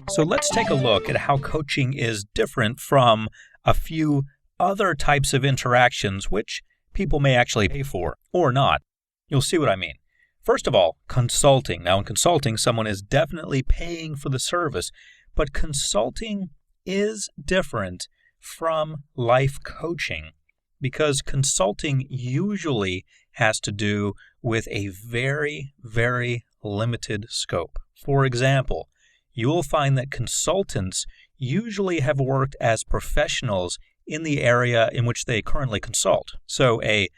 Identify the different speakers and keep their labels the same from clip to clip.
Speaker 1: So let's take a look at how coaching is different from a few other types of interactions which people may actually pay for or not. You'll see what I mean. First of all, consulting. Now, in consulting, someone is definitely paying for the service, but consulting is different from life coaching because consulting usually has to do with a very, very limited scope. For example, you will find that consultants usually have worked as professionals in the area in which they currently consult. So a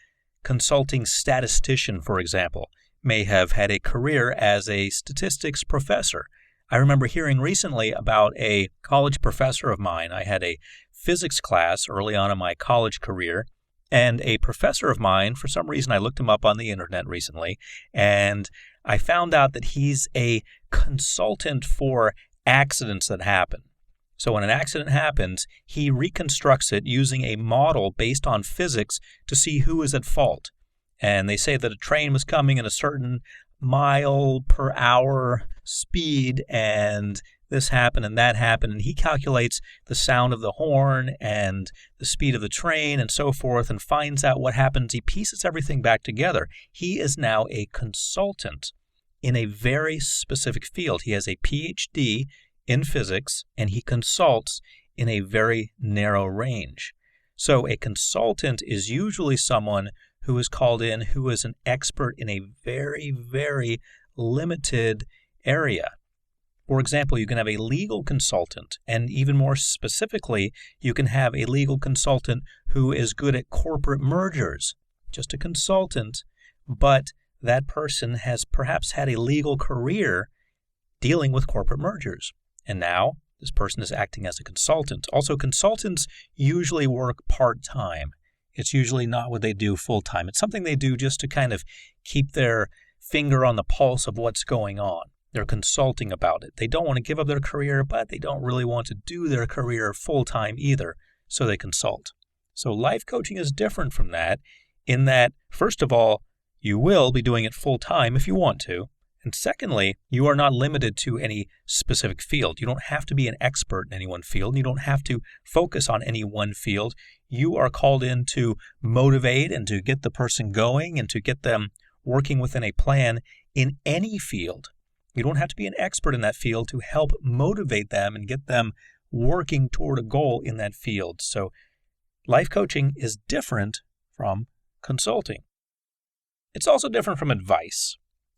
Speaker 1: consulting statistician, for example, may have had a career as a statistics professor. I remember hearing recently about a college professor of mine. I had a physics class early on in my college career, and a professor of mine, for some reason I looked him up on the internet recently, and I found out that he's a consultant for accidents that happen. So when an accident happens, he reconstructs it using a model based on physics to see who is at fault. And they say that a train was coming at a certain mile per hour speed, and this happened and that happened, and he calculates the sound of the horn and the speed of the train and so forth and finds out what happens. He pieces everything back together. He is now a consultant in a very specific field. He has a PhD in physics, and he consults in a very narrow range. So a consultant is usually someone who is called in who is an expert in a very, very limited area. For example, you can have a legal consultant, and even more specifically, you can have a legal consultant who is good at corporate mergers. Just a consultant, but that person has perhaps had a legal career dealing with corporate mergers. And now this person is acting as a consultant. Also, consultants usually work part-time. It's usually not what they do full-time. It's something they do just to kind of keep their finger on the pulse of what's going on. They're consulting about it. They don't want to give up their career, but they don't really want to do their career full-time either, so they consult. So life coaching is different from that in that, first of all, you will be doing it full-time if you want to. And secondly, you are not limited to any specific field. You don't have to be an expert in any one field. You don't have to focus on any one field. You are called in to motivate and to get the person going and to get them working within a plan in any field. You don't have to be an expert in that field to help motivate them and get them working toward a goal in that field. So life coaching is different from consulting. It's also different from advice.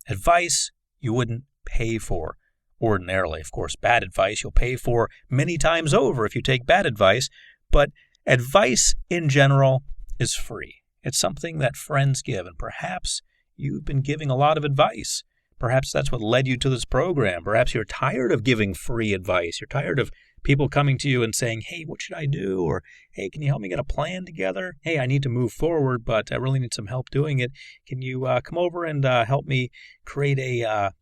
Speaker 1: Advice you wouldn't pay for ordinarily. Of course, bad advice you'll pay for many times over if you take bad advice, but advice in general is free. It's something that friends give, and perhaps you've been giving a lot of advice. Perhaps that's what led you to this program. Perhaps you're tired of giving free advice. You're tired of people coming to you and saying, hey, what should I do? Or, hey, can you help me get a plan together? Hey, I need to move forward, but I really need some help doing it. Can you come over and help me create a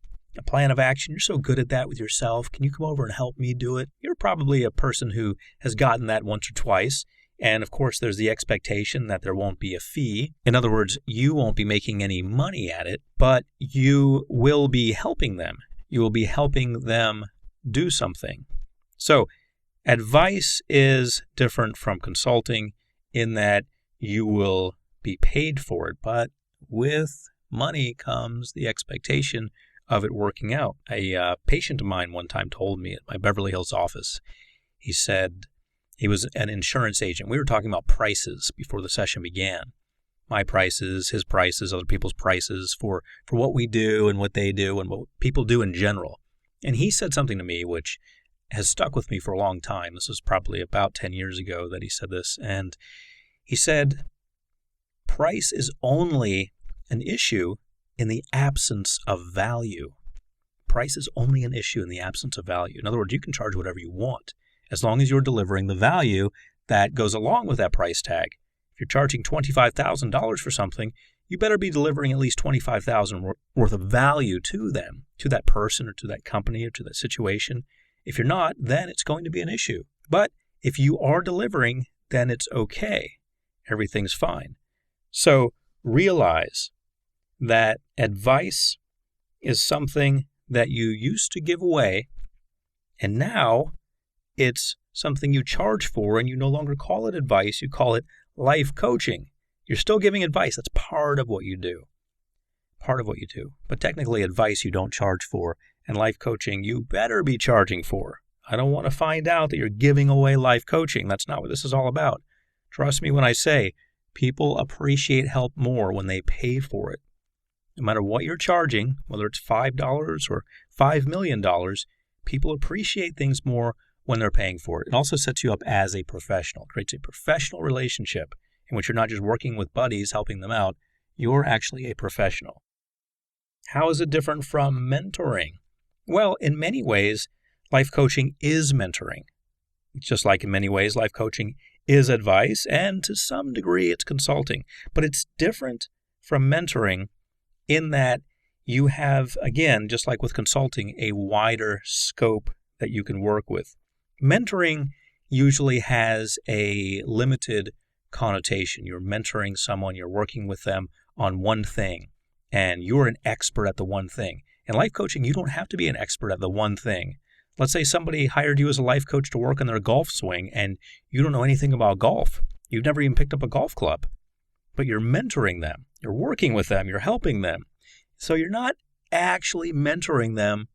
Speaker 1: plan of action? You're so good at that with yourself. Can you come over and help me do it? You're probably a person who has gotten that once or twice. And of course, there's the expectation that there won't be a fee. In other words, you won't be making any money at it, but you will be helping them. You will be helping them do something. So advice is different from consulting in that you will be paid for it, but with money comes the expectation of it working out. A patient of mine one time told me at my Beverly Hills office, he said, he was an insurance agent. We were talking about prices before the session began. My prices, his prices, other people's prices for what we do and what they do and what people do in general. And he said something to me which has stuck with me for a long time. This was probably about 10 years ago that he said this. And he said, price is only an issue in the absence of value. Price is only an issue in the absence of value. In other words, you can charge whatever you want, as long as you're delivering the value that goes along with that price tag. If you're charging $25,000 for something, you better be delivering at least $25,000 worth of value to them, to that person or to that company or to that situation. If you're not, then it's going to be an issue. But if you are delivering, then it's okay. everything's fine. So realize that advice is something that you used to give away, and now it's something you charge for, and you no longer call it advice, you call it life coaching. You're still giving advice. That's part of what you do. But technically, advice you don't charge for, and life coaching you better be charging for. I don't want to find out that you're giving away life coaching. That's not what this is all about. Trust me when I say people appreciate help more when they pay for it. No matter what you're charging, whether it's $5 or $5 million, people appreciate things more when they're paying for it. It also sets you up as a professional. It creates a professional relationship in which you're not just working with buddies, helping them out. You're actually a professional. How is it different from mentoring? Well, in many ways, life coaching is mentoring. Just like in many ways, life coaching is advice, and to some degree, it's consulting. But it's different from mentoring in that you have, again, just like with consulting, a wider scope that you can work with. Mentoring usually has a limited connotation. You're mentoring someone, you're working with them on one thing, and you're an expert at the one thing. In life coaching, you don't have to be an expert at the one thing. Let's say somebody hired you as a life coach to work on their golf swing, and you don't know anything about golf. You've never even picked up a golf club, but you're mentoring them. You're working with them. You're helping them. So you're not actually mentoring them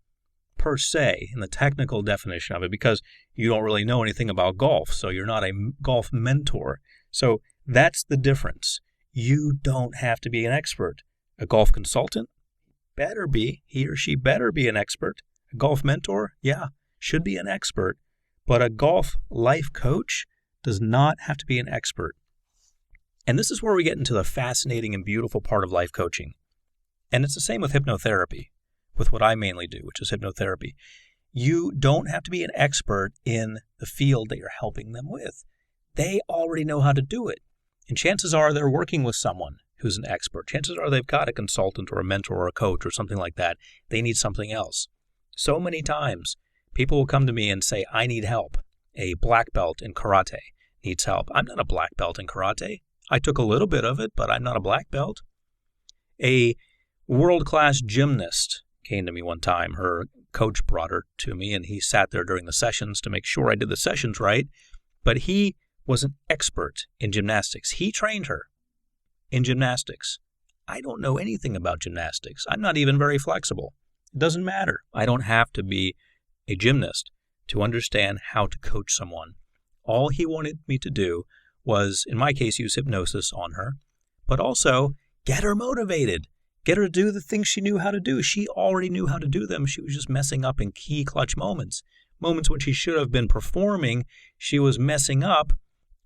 Speaker 1: per se in the technical definition of it, because you don't really know anything about golf. So you're not a golf mentor. So that's the difference. You don't have to be an expert. A golf consultant better be, he or she better be an expert. A golf mentor, should be an expert. But a golf life coach does not have to be an expert. And this is where we get into the fascinating and beautiful part of life coaching. And it's the same with hypnotherapy, with what I mainly do, which is hypnotherapy. You don't have to be an expert in the field that you're helping them with. They already know how to do it. And chances are they're working with someone who's an expert. Chances are they've got a consultant or a mentor or a coach or something like that. They need something else. So many times, people will come to me and say, I need help. A black belt in karate needs help. I'm not a black belt in karate. I took a little bit of it, but I'm not a black belt. A world-class gymnast came to me one time. Her coach brought her to me, and he sat there during the sessions to make sure I did the sessions right. But he was an expert in gymnastics. He trained her in gymnastics. I don't know anything about gymnastics. I'm not even very flexible. It doesn't matter. I don't have to be a gymnast to understand how to coach someone. All he wanted me to do was, in my case, use hypnosis on her, but also get her motivated, get her to do the things she knew how to do. She already knew how to do them. She was just messing up in key clutch moments when she should have been performing. She was messing up,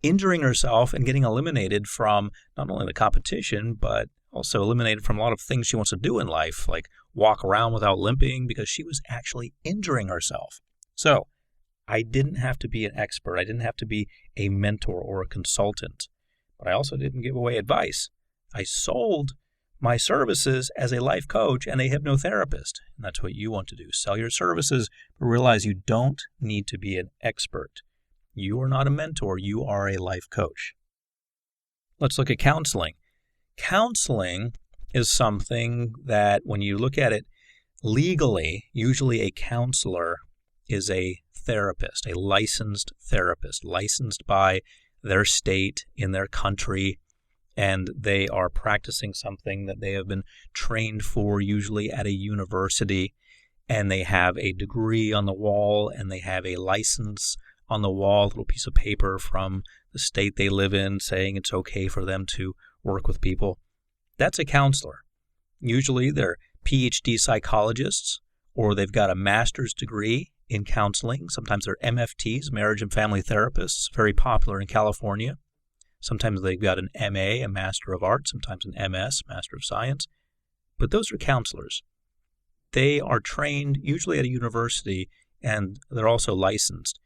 Speaker 1: injuring herself, and getting eliminated from not only the competition, but also eliminated from a lot of things she wants to do in life, like walk around without limping, because she was actually injuring herself. So I didn't have to be an expert. I didn't have to be a mentor or a consultant, but I also didn't give away advice. I sold my services as a life coach and a hypnotherapist. And that's what you want to do. Sell your services, but realize you don't need to be an expert. You are not a mentor. You are a life coach. Let's look at counseling. Counseling is something that when you look at it legally, usually a counselor is a therapist, a licensed therapist, licensed by their state in their country, and they are practicing something that they have been trained for, usually at a university, and they have a degree on the wall, and they have a license on the wall, a little piece of paper from the state they live in saying it's okay for them to work with people. That's a counselor. Usually they're PhD psychologists, or they've got a master's degree in counseling. Sometimes they're MFTs, marriage and family therapists, very popular in California. Sometimes they've got an MA, a Master of Arts, sometimes an MS, Master of Science. But those are counselors. They are trained usually at a university, and they're also licensed.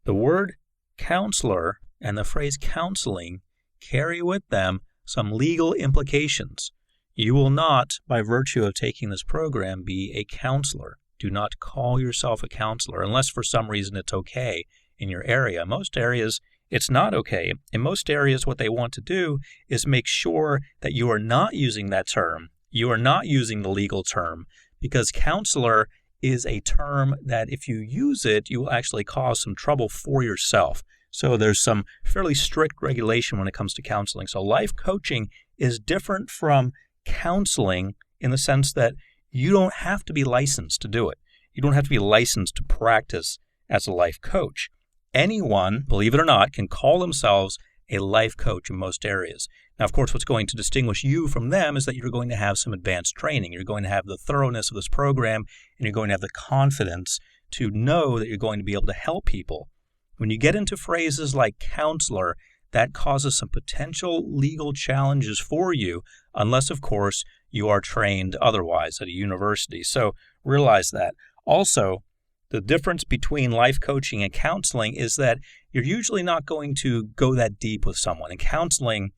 Speaker 1: The word counselor and the phrase counseling carry with them some legal implications. You will not, by virtue of taking this program, be a counselor. Do not call yourself a counselor unless for some reason it's okay in your area. Most areas It's not okay. In most areas, what they want to do is make sure that you are not using that term. You are not using the legal term, because counselor is a term that if you use it, you will actually cause some trouble for yourself. So there's some fairly strict regulation when it comes to counseling. So life coaching is different from counseling in the sense that you don't have to be licensed to do it. You don't have to be licensed to practice as a life coach. Anyone, believe it or not, can call themselves a life coach in most areas. Now, of course, what's going to distinguish you from them is that you're going to have some advanced training. You're going to have the thoroughness of this program, and you're going to have the confidence to know that you're going to be able to help people. When you get into phrases like counselor, that causes some potential legal challenges for you, unless, of course, you are trained otherwise at a university. So realize that. Also, the difference between life coaching and counseling is that you're usually not going to go that deep with someone. In counseling,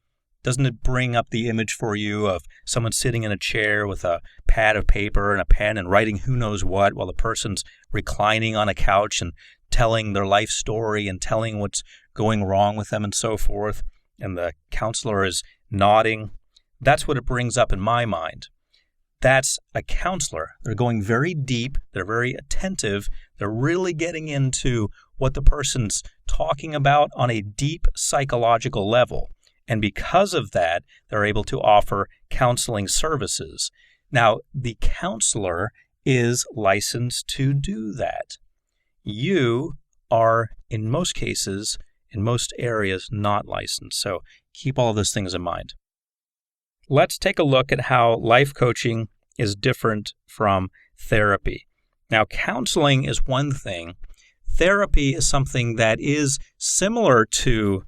Speaker 1: doesn't it bring up the image for you of someone sitting in a chair with a pad of paper and a pen and writing who knows what while the person's reclining on a couch and telling their life story and telling what's going wrong with them and so forth, and the counselor is nodding? That's what it brings up in my mind. That's a counselor. They're going very deep. They're very attentive. They're really getting into what the person's talking about on a deep psychological level. And because of that, they're able to offer counseling services. Now, the counselor is licensed to do that. You are, in most cases, in most areas, not licensed. So keep all of those things in mind. Let's take a look at how life coaching is different from therapy. Now, counseling is one thing. Therapy is something that is similar to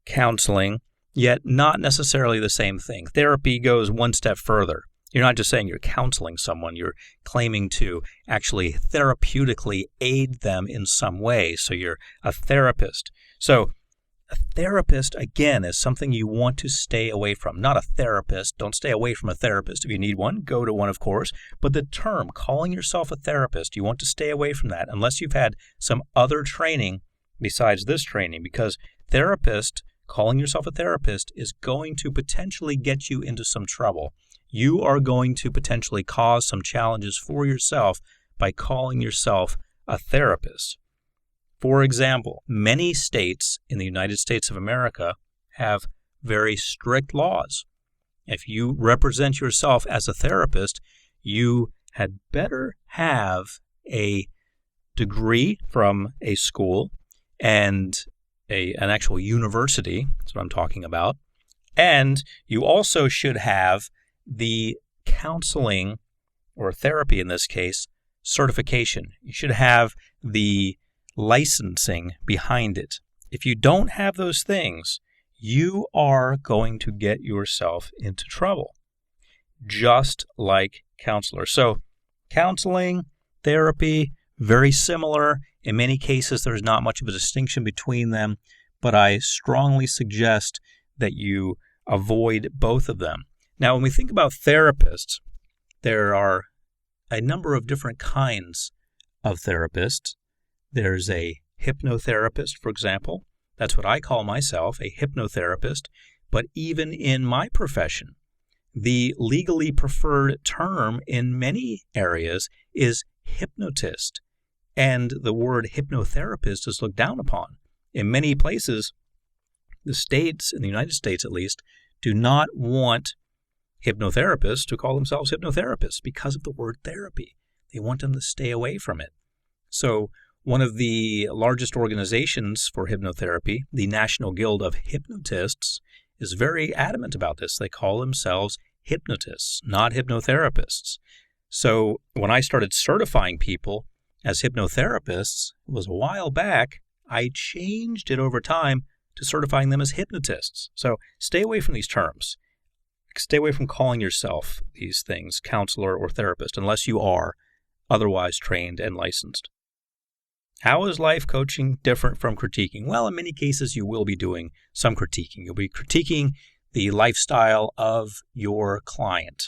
Speaker 1: counseling, yet not necessarily the same thing. Therapy goes one step further. You're not just saying you're counseling someone, you're claiming to actually therapeutically aid them in some way. So you're a therapist. So a therapist, again, is something you want to stay away from. Not a therapist. Don't stay away from a therapist. If you need one, go to one, of course. But the term, calling yourself a therapist, you want to stay away from that unless you've had some other training besides this training, because therapist, calling yourself a therapist, is going to potentially get you into some trouble. You are going to potentially cause some challenges for yourself by calling yourself a therapist. For example, many states in the United States of America have very strict laws. If you represent yourself as a therapist, you had better have a degree from a school and an actual university. That's what I'm talking about. And you also should have the counseling, or therapy in this case, certification. You should have the licensing behind it. If you don't have those things, you are going to get yourself into trouble, just like counselors. So counseling, therapy, very similar. In many cases, there's not much of a distinction between them, but I strongly suggest that you avoid both of them. Now, when we think about therapists, there are a number of different kinds of therapists. There's a hypnotherapist, for example. That's what I call myself, a hypnotherapist. But even in my profession, the legally preferred term in many areas is hypnotist. And the word hypnotherapist is looked down upon. In many places, the states, in the United States at least, do not want hypnotherapists to call themselves hypnotherapists because of the word therapy. They want them to stay away from it. So one of the largest organizations for hypnotherapy, the National Guild of Hypnotists, is very adamant about this. They call themselves hypnotists, not hypnotherapists. So when I started certifying people as hypnotherapists, it was a while back, I changed it over time to certifying them as hypnotists. So stay away from these terms. Stay away from calling yourself these things, counselor or therapist, unless you are otherwise trained and licensed. How is life coaching different from critiquing? Well, in many cases, you will be doing some critiquing. You'll be critiquing the lifestyle of your client.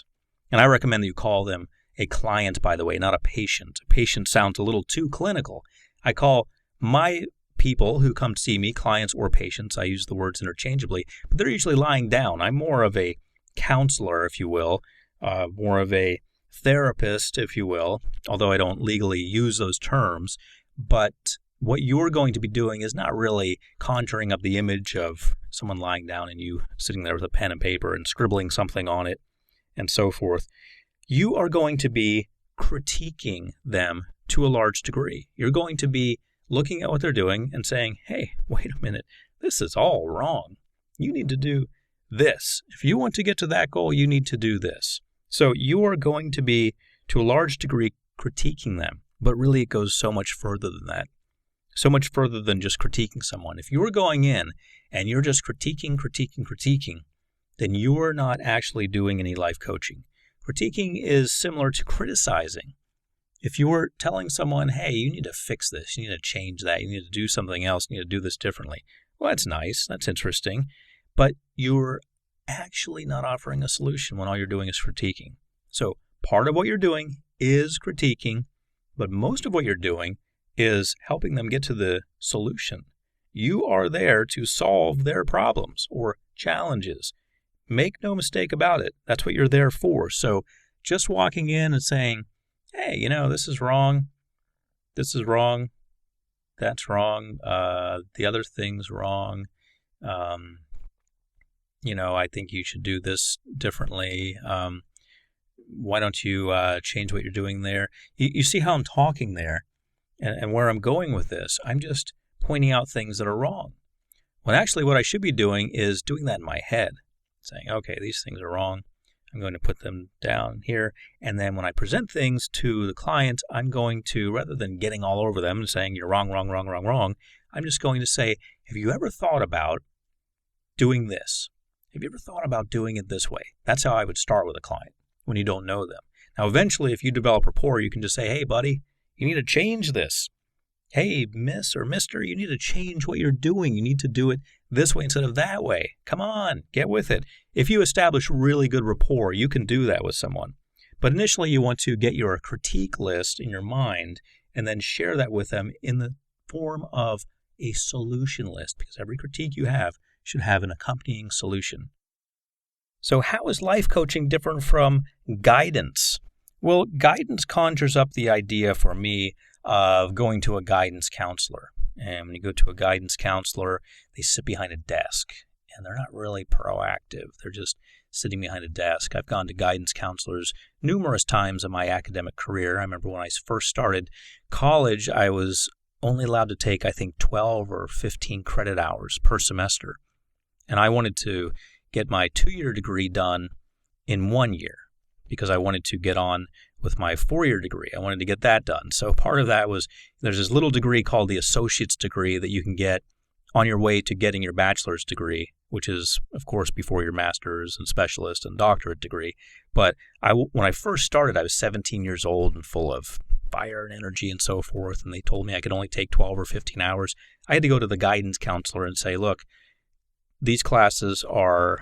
Speaker 1: And I recommend that you call them a client, by the way, not a patient. A patient sounds a little too clinical. I call my people who come to see me, clients or patients. I use the words interchangeably, but they're usually lying down. I'm more of a counselor, if you will, more of a therapist, if you will, although I don't legally use those terms. But what you're going to be doing is not really conjuring up the image of someone lying down and you sitting there with a pen and paper and scribbling something on it and so forth. You are going to be critiquing them to a large degree. You're going to be looking at what they're doing and saying, hey, wait a minute, this is all wrong. You need to do this. If you want to get to that goal, you need to do this. So you are going to be, to a large degree, critiquing them. But really, it goes so much further than that. So much further than just critiquing someone. If you're going in and you're just critiquing, then you're not actually doing any life coaching. Critiquing is similar to criticizing. If you're telling someone, hey, you need to fix this, you need to change that, you need to do something else, you need to do this differently. Well, that's nice, that's interesting, but you're actually not offering a solution when all you're doing is critiquing. So part of what you're doing is critiquing, but most of what you're doing is helping them get to the solution. You are there to solve their problems or challenges. Make no mistake about it. That's what you're there for. So just walking in and saying, hey, this is wrong. This is wrong. That's wrong. The other thing's wrong. I think you should do this differently. Why don't you change what you're doing there? You see how I'm talking there and where I'm going with this. I'm just pointing out things that are wrong. When actually what I should be doing is doing that in my head, saying, okay, these things are wrong. I'm going to put them down here. And then when I present things to the client, I'm going to, rather than getting all over them and saying you're wrong, I'm just going to say, have you ever thought about doing this? Have you ever thought about doing it this way? That's how I would start with a client when you don't know them. Now, eventually, if you develop rapport, you can just say, hey, buddy, you need to change this. Hey, miss or mister, you need to change what you're doing. You need to do it this way instead of that way. Come on, get with it. If you establish really good rapport, you can do that with someone. But initially, you want to get your critique list in your mind and then share that with them in the form of a solution list, because every critique you have should have an accompanying solution. So how is life coaching different from guidance? Well, guidance conjures up the idea for me of going to a guidance counselor. And when you go to a guidance counselor, they sit behind a desk and they're not really proactive. They're just sitting behind a desk. I've gone to guidance counselors numerous times in my academic career. I remember when I first started college, I was only allowed to take, I think, 12 or 15 credit hours per semester. And I wanted to get my 2-year degree done in 1 year because I wanted to get on with my 4-year degree. I wanted to get that done. So part of that was there's this little degree called the associate's degree that you can get on your way to getting your bachelor's degree, which is, of course, before your master's and specialist and doctorate degree. But when I first started, I was 17 years old and full of fire and energy and so forth, and they told me I could only take 12 or 15 hours. I had to go to the guidance counselor and say, look, these classes are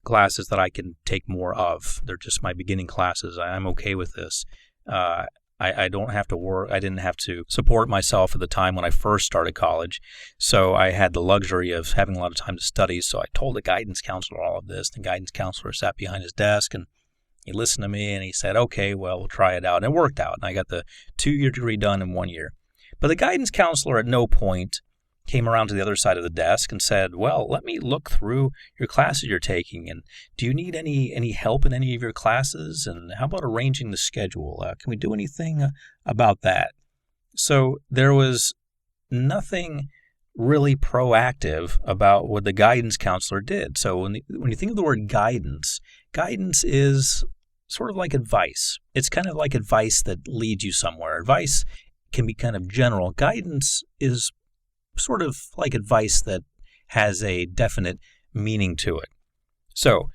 Speaker 1: classes that I can take more of. They're just my beginning classes. I'm okay with this. I don't have to work. I didn't have to support myself at the time when I first started college. So I had the luxury of having a lot of time to study. So I told the guidance counselor all of this. The guidance counselor sat behind his desk and he listened to me and he said, okay, well, we'll try it out. And it worked out. And I got the 2-year degree done in 1 year. But the guidance counselor at no point came around to the other side of the desk and said, well, let me look through your classes you're taking. And do you need any help in any of your classes? And how about arranging the schedule? Can we do anything about that? So there was nothing really proactive about what the guidance counselor did. So when you think of the word guidance, guidance is sort of like advice. It's kind of like advice that leads you somewhere. Advice can be kind of general. Guidance is sort of like advice that has a definite meaning to it. So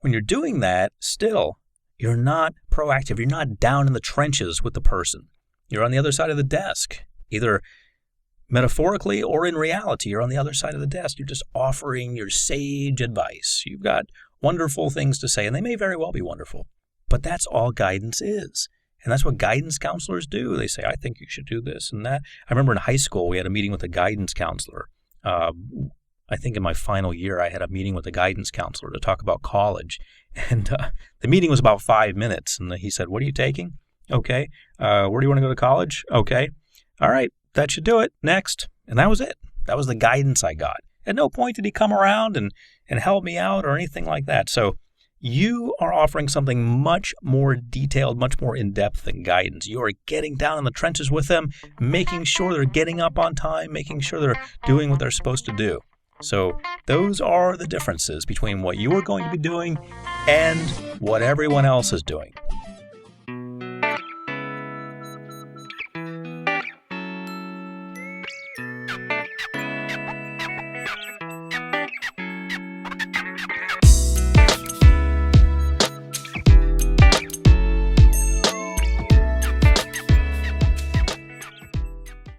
Speaker 1: when you're doing that, still, you're not proactive. You're not down in the trenches with the person. You're on the other side of the desk, either metaphorically or in reality. You're on the other side of the desk. You're just offering your sage advice. You've got wonderful things to say, and they may very well be wonderful, but that's all guidance is. And that's what guidance counselors do. They say, I think you should do this and that. I remember in high school, we had a meeting with a guidance counselor. I think in my final year, I had a meeting with a guidance counselor to talk about college. And the meeting was about 5 minutes. And he said, what are you taking? Okay. Where do you want to go to college? Okay. All right. That should do it. Next. And that was it. That was the guidance I got. At no point did he come around and help me out or anything like that. So you are offering something much more detailed, much more in-depth than guidance. You are getting down in the trenches with them, making sure they're getting up on time, making sure they're doing what they're supposed to do. So those are the differences between what you are going to be doing and what everyone else is doing.